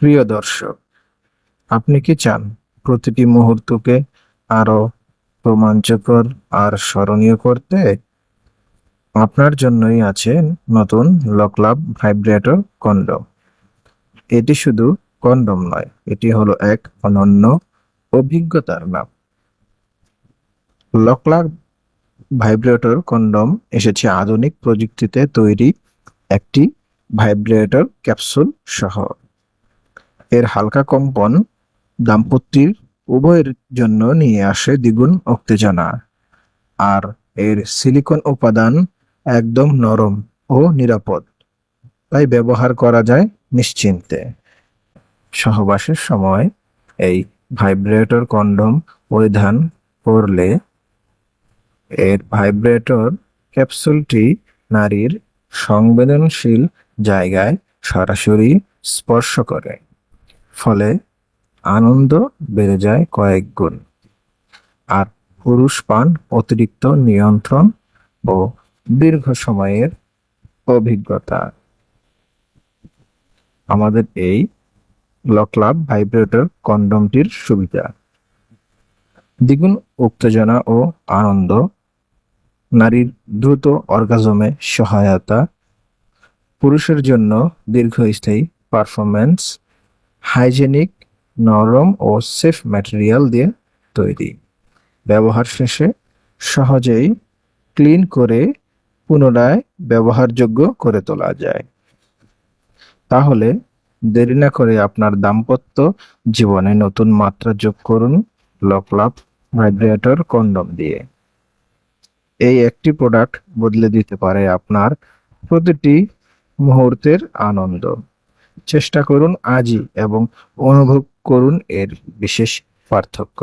প্রিয় দর্শক, আপনি কি চান প্রতিটি মুহূর্তকে আরো রোমাঞ্চকর আর স্মরণীয় করতে? আপনার জন্যই আছে নতুন লকলাভ ভাইব্রেটর কন্ডম। এটি শুধু কন্ডম নয়, এটি হলো এক অনন্য অভিজ্ঞতার নাম। লকলাভ ভাইব্রেটর কন্ডম এসেছে আধুনিক প্রযুক্তিতে তৈরি একটি ভাইব্রেটর ক্যাপসুল সহ। এর হালকা কম্পন দাম্পত্যের উভয়ের জন্য নিয়ে আসে দ্বিগুণ উত্তেজনা, আর এর সিলিকন উপাদান একদম নরম ও নিরাপদ, তাই ব্যবহার করা যায় নিশ্চিন্তে। সহবাসের সময় এই ভাইব্রেটর কন্ডম পরিধান করলে এর ভাইব্রেটর ক্যাপসুলটি নারীর সংবেদনশীল জায়গায় সরাসরি স্পর্শ করে, ফলে আনন্দ বেড়ে যায় কয়েক গুণ। আর পুরুষ পান অতিরিক্ত নিয়ন্ত্রণ ও দীর্ঘ সময়ের অভিজ্ঞতা। আমাদের এই লকলাভ ভাইব্রেটর কন্ডমটির সুবিধা: দ্বিগুণ উত্তেজনা ও আনন্দ, নারীর দ্রুত অর্গাজমে সহায়তা, পুরুষের জন্য দীর্ঘস্থায়ী পারফরম্যান্স, হাইজেনিক, নরম ও সেফ ম্যাটেরিয়াল দিয়ে তৈরি। ব্যবহার শেষে সহজেই ক্লিন করে পুনরায় ব্যবহারযোগ্য করে তোলা যায়। তাহলে দেরি না করে আপনার দাম্পত্য জীবনে নতুন মাত্রা যোগ করুন লকলাভ ভাইব্রেটর কন্ডম দিয়ে। এই একটি প্রোডাক্ট বদলে দিতে পারে আপনার প্রতিটি মুহূর্তের আনন্দ। চেষ্টা করুন আজই এবং অনুভব করুন এর বিশেষ পার্থক্য।